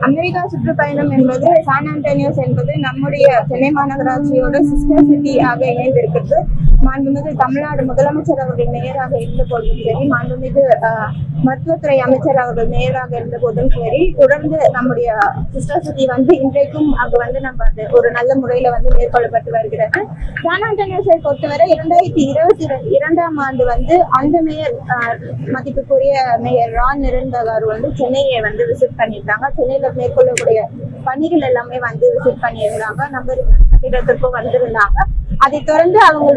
America சுற்றுப்பயணம் என்பது San ஆண்டனியோஸ் என்பது நம்முடைய சென்னை மாநகராட்சியோட சிஸ்டர் சிட்டி ஆக இணைந்திருக்கிறது. மாண்புமிகு தமிழ்நாடு முதலமைச்சர் அவர்கள் மேயராக இருந்த போதும் சரி, மாண்புமிகு மருத்துவத்துறை அமைச்சர் அவர்கள் மேயராக இருந்த போதும் சரி, தொடர்ந்து நம்முடைய சிஸ்டர் சிட்டி இன்றைக்கும் அங்கு நம்ம அந்த ஒரு நல்ல முறையில மேற்கொள்ளப்பட்டு வருகிறது. சான் ஆண்டனியோஸை பொறுத்தவரை 2022ஆம் ஆண்டு அந்த மேயர் மதிப்புக்குரிய மேயர் ரான் நிரன்பர்க் அவர் சென்னையை விசிட் பண்ணியிருந்தாங்க. சென்னையில மேற்கொள்ளக்கூடிய பணிகள் எல்லாமே விசிட் பண்ணியிருந்தாங்க. நம்ம கட்டிடத்திற்கும் வந்திருந்தாங்க. அதை தொடர்ந்து அவங்க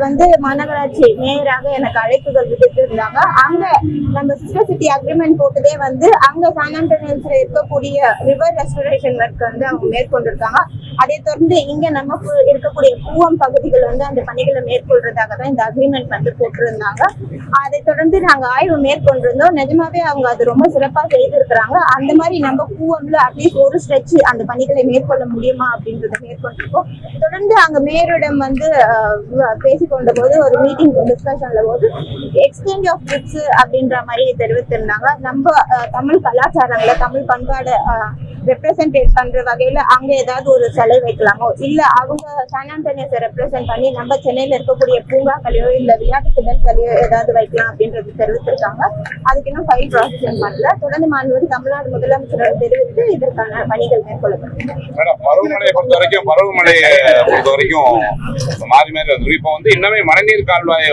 மாநகராட்சி மேயராக எனக்கு அழைப்புகள் விடுத்திருந்தாங்க. அங்க நம்ம சிஸ்டர் சிட்டி அக்ரிமெண்ட் போட்டதே அங்க சான் ஆண்டனியோஸ்ல இருக்கக்கூடிய ரிவர் ரெஸ்டரேஷன் ஒர்க் அவங்க மேற்கொண்டிருக்காங்க. அதை தொடர்ந்து இங்க நமக்கு இருக்கக்கூடிய பூவம் பகுதிகள் அந்த பணிகளை மேற்கொள்றதாக தான் இந்த அக்ரிமெண்ட் போட்டிருந்தாங்க. அதை தொடர்ந்து நாங்க ஆய்வு மேற்கொண்டிருந்தோம். நிஜமாவே அவங்க அது ரொம்ப சிறப்பா செய்திருக்கிறாங்க. அந்த மாதிரி நம்ம பூவம்ல அட்லீஸ்ட் ஒரு ஸ்ட்ரெச் அந்த பணிகளை மேற்கொள்ள முடியுமா அப்படின்றத மேற்கொண்டிருக்கோம். தொடர்ந்து அங்க மேயரிடம் பேசிக்கொண்ட போது ஒரு மீட்டிங் டிஸ்கஷன்ல போது எக்ஸ்சேஞ்ச் ஆஃப் கிஃப்ட்ஸ் அப்படின்ற மாதிரி தெரிவித்திருந்தாங்க. நம்ம தமிழ் கலாச்சாரங்களை தமிழ் பண்பாடு ரெப்ரசன்டேட் பண்ற வகையில அங்க ஏதாவது ஒரு சிலை வைக்கலாமோ, இல்ல அவங்க சான் ஆண்டனியோஸை ரெப்ரசென்ட் பண்ணி நம்ம சென்னையில இருக்கக்கூடிய பூங்காக்களையோ இல்ல விளையாட்டு திடல்களையோ ஏதாவது வைக்கலாம் அப்படின்றது தெரிவித்திருக்காங்க. அதுக்கு இன்னும் ஃபைல் ப்ராசஸிங் பண்ணல. தொடர்ந்து மாண்புமிகு தமிழ்நாடு முதலமைச்சர் தெரிவித்து இதற்கான பணிகள் மேற்கொள்ளப்படும். பருவமழையை பொறுத்த வரைக்கும் மாறி மாறி வந்து இப்ப இன்னமே மழைநீர் கால்வாயை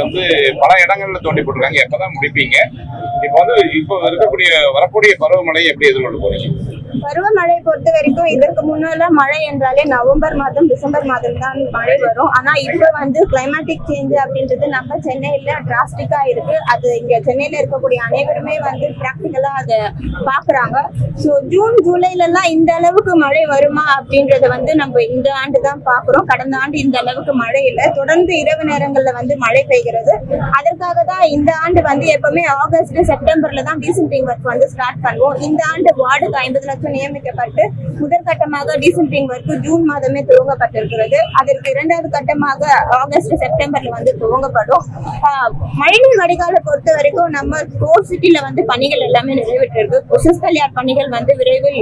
பல இடங்கள்ல தோண்டி போட்டுருக்காங்க. எப்பதான் முடிப்பீங்க? இப்ப வரக்கூடிய பருவமழையை எப்படி எதிர்கொள்ள போறீங்க? பருவமழை பொறுத்த வரைக்கும் இதற்கு முன்னெல்லாம் மழை என்றாலே நவம்பர் மாதம் டிசம்பர் மாதம் தான் மழை வரும். ஆனா இப்ப கிளைமேட்டிக் சேஞ்ச் அப்படின்றது நம்ம சென்னையில டிராஸ்டிக்கா இருக்கு. அது இங்க சென்னையில இருக்கக்கூடிய அனைவருமே பிராக்டிகலா அதை பாக்குறாங்க. ஸோ ஜூன் ஜூலைல எல்லாம் இந்த அளவுக்கு மழை வருமா அப்படின்றத நம்ம இந்த ஆண்டு தான் பாக்குறோம். கடந்த ஆண்டு இந்த அளவுக்கு மழை இல்லை. தொடர்ந்து இரவு நேரங்கள்ல மழை பெய்கிறது. அதற்காக தான் இந்த ஆண்டு எப்பவுமே ஆகஸ்ட் செப்டம்பர்ல தான் டீசன்டிங் ஒர்க் ஸ்டார்ட் பண்ணுவோம். இந்த ஆண்டு வார்டுக்கு 50 லட்சம் நியமிக்கப்பட்டு முதற்கட்டமாக டீசன்டிங் ஒர்க் ஜூன் மாதமே துவங்கப்பட்டிருக்கிறது. அதற்கு இரண்டாவது கட்டமாக ஆகஸ்ட் செப்டம்பர்ல துவங்கப்படும். மழைநீர் வடிகாலை பொறுத்த வரைக்கும் நம்ம கோர் சிட்டில பணிகள் எல்லாமே நிறைவேற்றிருக்கு. கொசஸ்கல்யார் பணிகள் விரைவில்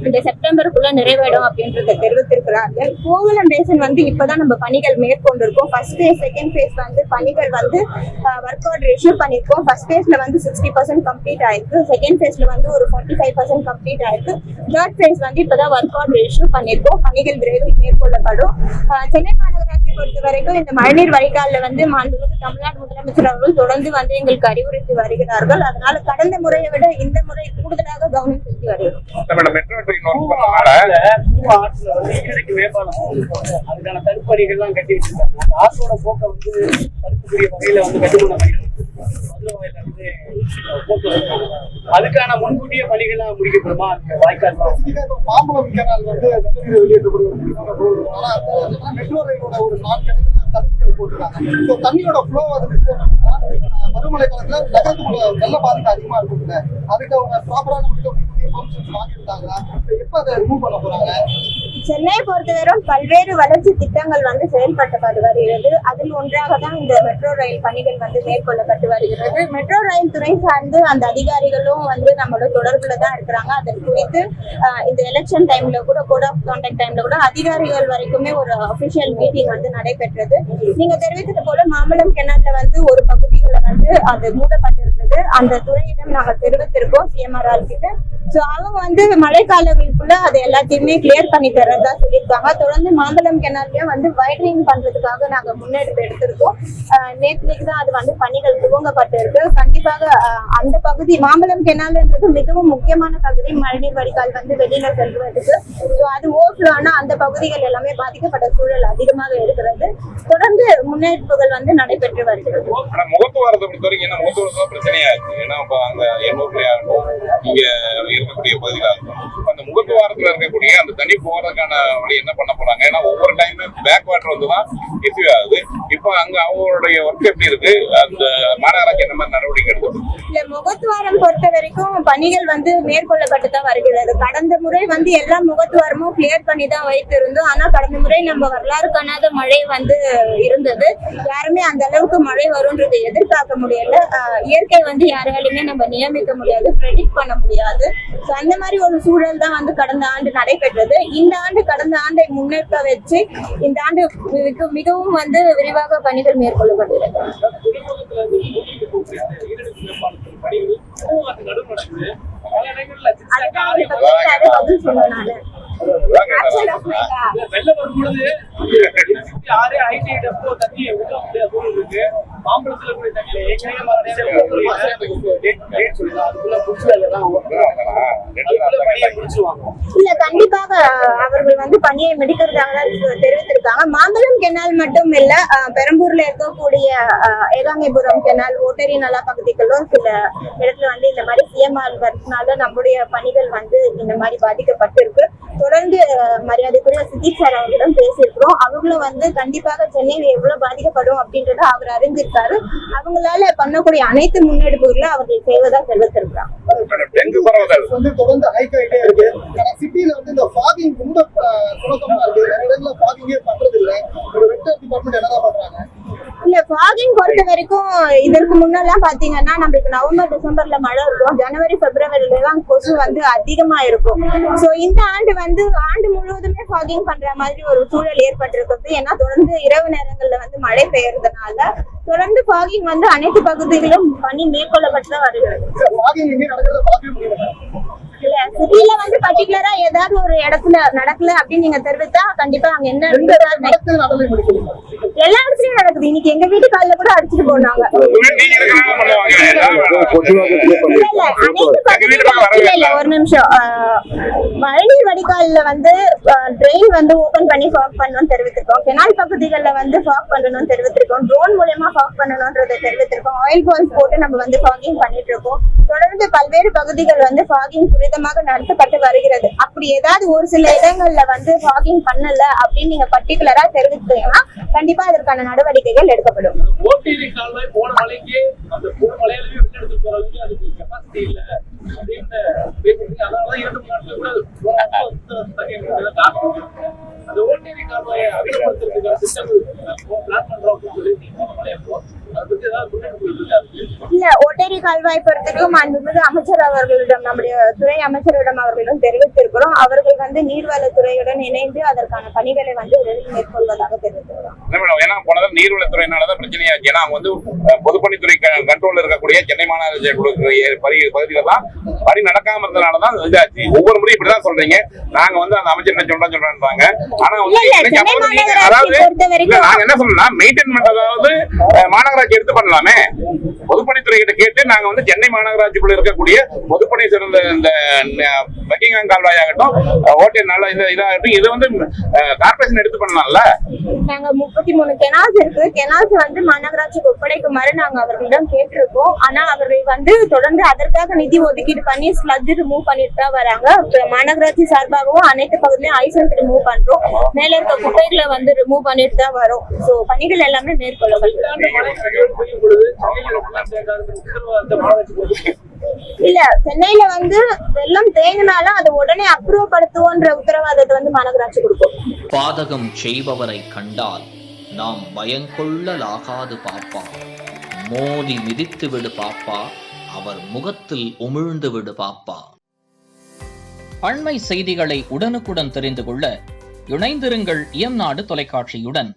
இந்த செப்டம்பருக்குள்ள நிறைவேறும் அப்படின்றத தெரிவித்திருக்கிறார்கள். கோவளம் பேசன் இப்பதான் நம்ம பணிகள் மேற்கொண்டிருக்கோம். ஃபர்ஸ்ட் ஃபேஸ் செகண்ட் ஃபேஸ் பணிகள் ஒர்க் ஆர்டர் இஷ்யூ பண்ணிருக்கோம். ஃபர்ஸ்ட் ஃபேஸ்ல 60% கம்ப்ளீட் ஆயிருக்கு. செகண்ட் ஃபேஸ்ல ஒரு 45% கம்ப்ளீட் ஆயிருக்கு. தேர்ட் ஃபேஸ் இப்பதான் ஒர்க் ஆர்டர் இஷ்யூ பண்ணிருக்கோம். பணிகள் விரைவில் மேற்கொள்ளப்படும். சென்னை மாநகராட்சி பொறுத்த வரைக்கும் இந்த மழைநீர் வடிகால்ல மாண்புமிகு தமிழ்நாடு முதலமைச்சர் அவர்கள் தொடர்ந்து எங்களுக்கு அறிவுறுத்தி வருகிறார்கள். அதனால கடந்த முறையை விட இந்த முறை கூடுதலாக கவனம் செலுத்தி வருகிறோம். அதுக்கான தடுப்பணிகள் எல்லாம் கட்டி வச்சிருக்காங்க. ஆற்றோட போக்க தடுக்கக்கூடிய வகையில கட்டுமான அதுக்கான முன்கூட்டிய பணிகள்லாம் முடிக்கப்படுமா? வாய்க்கால் மாம்பழம் கேனால் மெட்ரோ ரயிலோட ஒரு 4 தடுப்புகள் போட்டுருக்காங்க. தண்ணியோட ஃப்ளோ பருவமழை காலத்துல நகரத்துக்குள்ள வெள்ள பாதிப்பு அதிகமா இருக்குங்க. அதுக்கு அவங்க ப்ராப்பரான வாங்கிட்டாங்களா? எப்ப அதை ரிமூவ் பண்ண போறாங்க? சென்னையை பொறுத்தவரை பல்வேறு வளர்ச்சி திட்டங்கள் செயல்படுத்தப்பட்டு வருகிறது. அதில் ஒன்றாக தான் இந்த மெட்ரோ ரயில் பணிகள் மேற்கொள்ளப்பட்டு வருகிறது. மெட்ரோ ரயில் துறை சார்ந்து அந்த அதிகாரிகளும் நம்மளோட தொடர்புல தான் இருக்கிறாங்க. அதன் குறித்து இந்த எலெக்ஷன் டைம்ல கூட கோட் ஆஃப் கான்டாக்ட் டைம்ல கூட அதிகாரிகள் வரைக்குமே ஒரு அபிஷியல் மீட்டிங் நடைபெற்றது. நீங்க தெரிவித்தது போல மாம்பழம் கெனால்ல ஒரு பகுதிகளை அது மூடப்பட்டிருந்தது. அந்த துறையிடம் நாங்க தெரிவித்திருக்கோம் சிஎம்ஆர்ஆர் கிட்ட. சோ அவங்க மழைக்காலங்களுக்குள்ள அதை எல்லாத்தையுமே கிளியர் பண்ணி தரதா சொல்லியிருக்காங்க. தொடர்ந்து மாம்பழம் கெனால்லையும் வைடரிங் பண்றதுக்காக நாங்க முன்னெடுப்பு எடுத்திருக்கோம். நேற்று தான் அது பணிகள் துவங்கப்பட்டிருக்கு. கண்டிப்பாக அந்த பகுதி மாம்பழம் கெனால்ன்றது மிகவும் முக்கியமான பகுதி. மழைநீர் வடிகால் வெளியில செல்வதற்கு. ஸோ அது ஓவர்ஃப்ளோ ஆனா அந்த பகுதிகள் எல்லாமே பாதிக்கப்பட்ட சூழல் அதிகமாக இருக்கிறது. தொடர்ந்து முன்னெடுப்புகள் நடைபெற்று வருகிறது. முகத்துவாரத்தை பொறுத்த வரைக்கும் என்ன முகத்துவாரத்துல பிரச்சனையா இருக்கு? ஏன்னா அந்த இங்க இருக்கக்கூடிய பகுதிகளாக அந்த முகத்துவாரத்துல இருக்கக்கூடிய அந்த தண்ணி போறதுக்கான வழி என்ன பண்ண போறாங்க? ஏன்னா ஒவ்வொரு டைமே பேக் வாட்டர் தான் இஷ்யூ ஆகுது. இப்போ அங்க அவங்களுடைய ஒர்க் எப்படி இருக்கு? அந்த மாநகராட்சி என்ன மாதிரி நடவடிக்கை எடுத்து இல்ல முகத்துவாரம் பொறுத்த வரைக்கும் பணிகள் மேற்கொள்ளப்பட்டுதான் வருகிறது. கடந்த முறை எல்லா முகத்துவாரமும் கிளியர் பண்ணி தான் வைத்திருந்தோம். ஆனா கடந்த முறை நம்ம வரலாறு காணாத மழை இருந்தது. யாருமே அந்த அளவுக்கு மழை வரும்ன்றதை எதிர்பார்க்க முடியல. இயற்கை யாராலுமே நம்ம நியமிக்க முடியாது, ப்ரெடிக்ட் பண்ண முடியாது. அந்த மாதிரி ஒரு சூழல் தான் கடந்த ஆண்டு நடைபெற்றது. இந்த ஆண்டு கடந்த ஆண்டை முன்னெடுக்க வச்சு இந்த ஆண்டு மிகவும் வந்து விரிவாக பணிகள் மேற்கொள்ளப்படுகிறது. துறைமுகத்துல இருந்து மூடிட்டு போகுது ஈரடுக்கு மேம்பாலத்தின் பணிகள் அது நடுவு நடக்குது. பல இடங்கள்ல பதில் சொன்னனால வெள்ளம் வரும்பொழுது 6 ஐடி டெப்போ தண்ணி விட முடியாத சூழல் இருக்கு. மாம்பழத்துல கூட தண்ணி அதுக்குள்ள முடிச்சுவாங்க. இல்ல, கண்டிப்பாக அவர்கள் வந்து பணியை முடிக்கிறதாக தெரிவித்திருக்காங்க. மாம்பழம் கெனால் மட்டும் இல்ல, பெரம்பூர்ல இருக்கக்கூடிய ஏகாங்கிபுரம் கெனால், ஓட்டரி நலா பகுதிகளும் சில இடத்துல வந்து இந்த மாதிரி சிஎம்ஆர் வரதுனால நம்முடைய பணிகள் வந்து இந்த மாதிரி பாதிக்கப்பட்டிருக்கு. தொடர்ந்து மரியாதைக்குரிய சித்திக் சார் அவர்களிடம் பேசியிருக்கிறோம். அவங்களும் வந்து கண்டிப்பாக சென்னையில் எவ்வளவு பாதிக்கப்படும் அப்படின்றத அவர் அறிஞ்சிருக்காரு. அவங்களால பண்ணக்கூடிய அனைத்து முன்னெடுப்புகளும் அவர்கள் செய்வதா தெரிவித்திருக்கிறாங்க. வந்து தொடர்ந்து ஹைக் ஆகிட்டே இருக்கு. ஆனா சிட்டில வந்து இந்த ஃபாகிங் ரொம்ப சுலபமா இருக்கு. நிறைய இடத்துல ஃபாகிங்கே பண்றது இல்ல. ஒரு வெக்டர் டிபார்ட்மெண்ட் என்னதான் பண்றாங்க? இல்ல, ஃபாகிங் பொறுத்த வரைக்கும் இதற்கு முன்னெல்லாம் பாத்தீங்கன்னா நம்மளுக்கு நவம்பர் டிசம்பர்ல மழை இருக்கும், ஜனவரி பிப்ரவரியில தான் கொசு வந்து அதிகமா இருக்கும். சோ இந்த ஆண்டு வந்து ஆண்டு முழுவதுமே ஃபாகிங் பண்ற மாதிரி ஒரு சூழல் ஏற்பட்டிருக்கிறது. ஏன்னா தொடர்ந்து இரவு நேரங்கள்ல வந்து மழை பெய்யறதுனால தொடர்ந்து ஃபாகிங் வந்து அனைத்து பகுதிகளிலும் பணி மேற்கொள்ளப்பட்டு வருகிறது. ஃபாகிங் எங்க நடக்கிறத பார்க்கவே முடியல. இல்ல, சிட்டில வந்து பர்டிகுலரா ஏதாவது ஒரு இடத்துல நடக்கல அப்படின்னு நீங்க தெரிவித்தா கண்டிப்பா அங்க என்ன எல்லா இடத்துலயும் நடக்குது. இன்னைக்கு எங்க வீட்டு காலில கூட அடிச்சுட்டு போனாங்க. இல்ல, ஒரு நிமிஷம். மழைநீர் வடிகால்ல வந்து ட்ரெயின் வந்து ஓபன் பண்ணி ஃபாக் பண்ணணும்னு தெரிவித்திருக்கோம். கெனால் பகுதிகளில் வந்து ஃபாக் பண்ணணும்னு தெரிவித்திருக்கோம். ட்ரோன் மூலமா ஃபாக் பண்ணணும்ன்றதை தெரிவித்திருக்கோம். ஆயில் பால்ஸ் போட்டு நம்ம வந்து ஃபாகிங் பண்ணிட்டு இருக்கோம். தொடர்ந்து பல்வேறு பகுதிகள் வந்து ஃபாகிங் துரிதமாக நடத்தப்பட்டு வருகிறது. அப்படி ஏதாவது ஒரு சில இடங்கள்ல வந்து ஃபாகிங் பண்ணல அப்படின்னு நீங்க பர்டிகுலரா தெரிவித்தீங்கன்னா கண்டிப்பா அதற்கான நடவடிக்கைகள் எடுக்கப்படும். ஓடிடி கால்வாய் போன மலைக்கு அந்த போன மலையிலுமே வெள்ளெடுத்து போறதுக்கு அதுக்கு கெப்பாசிட்டி இல்ல அப்படின்னு பேசிட்டு அதனாலதான் 2 நாட்கள் கூட அந்த ஓடிடி கால்வாயை அகலப்படுத்துறதுக்கான திட்டங்கள் பிளான் பண்றோம் அப்படின்னு சொல்லி போன மலையப்போ அதை பத்தி ஏதாவது முன்னெடுப்பு இருக்காது. இல்ல, ஓட்டேரி கால்வாய் பொறுத்தவரைக்கும் மாண்புமிகு அமைச்சர் அவர்களிடம், நம்முடைய துறை அமைச்சரிடம் அவர்களிடம் தெரிவித்திருக்கிறோம். அவர்கள் வந்து நீர்வளத்துறையுடன் இணைந்து அதற்கான பணிகளை வந்து விரைவில் மேற்கொள்வதாக தெரிவித்திருக்கிறோம். ஏன்னா போனதான் நீர்வளத்துறையினாலதான் பிரச்சனையாச்சு. ஏன்னா அவங்க வந்து பொதுப்பணித்துறை கண்ட்ரோல் இருக்கக்கூடிய சென்னை மாநகராட்சி பகுதியில தான் பணி நடக்காம இருந்ததுனாலதான் இதாச்சு. ஒவ்வொரு முறையும் இப்படிதான் சொல்றீங்க. நாங்க வந்து அந்த அமைச்சர் சொல்றாங்க. ஆனா அதாவது நாங்க என்ன சொல்லணும்னா மெயின்டைன் அதாவது மாநகராட்சி எடுத்து பண்ணலாமே. பொதுப்பணித்துறை கிட்ட கேட்டு நாங்க வந்து சென்னை மாநகராட்சிக்குள்ள இருக்கக்கூடிய பொதுப்பணி சிறந்த இந்த பக்கிங்ஹாம் கால்வாய் ஆகட்டும், ஓட்டல் நல்ல இதாகட்டும், இது வந்து கார்பரேஷன் எடுத்து பண்ணலாம்ல. நாங்க 33 கெனால்ஸ் இருக்கு. கெனால்ஸ் வந்து மாநகராட்சிக்கு ஒப்படைக்குமாறு நாங்க அவர்களிடம் கேட்டிருக்கோம். ஆனா அவர்கள் வந்து தொடர்ந்து அதற்காக நிதி ஒதுக்கீடு பண்ணி ஸ்லட்ஜ் ரிமூவ் பண்ணிட்டு தான் வராங்க. மாநகராட்சி சார்பாகவும் அனைத்து பகுதியிலும் ஐசன்ஸ் ரிமூவ் பண்றோம். மேல இருக்க குப்பைகளை வந்து ரிமூவ் பண்ணிட்டு தான் வரும். சோ பணிகள் எல்லாமே மேற்கொள்ளப்படுது. இல்ல, சென்னையில வந்து வெள்ளம் தேங்கினாலும் அதை உடனே அப்ரூவ் படுத்துவோன்ற உத்தரவாதத்தை வந்து மாநகராட்சி கொடுக்கும். பாதகம் செய்பவரை கண்டால் நாம் பயங்கொள்ளலாகாது பாப்பா, மோதி மிதித்து விடு பாப்பா, அவர் முகத்தில் உமிழ்ந்து விடு பாப்பா. அண்மை செய்திகளை உடனுக்குடன் தெரிந்து கொள்ள இணைந்திருங்கள் இயம்நாடு தொலைக்காட்சியுடன்.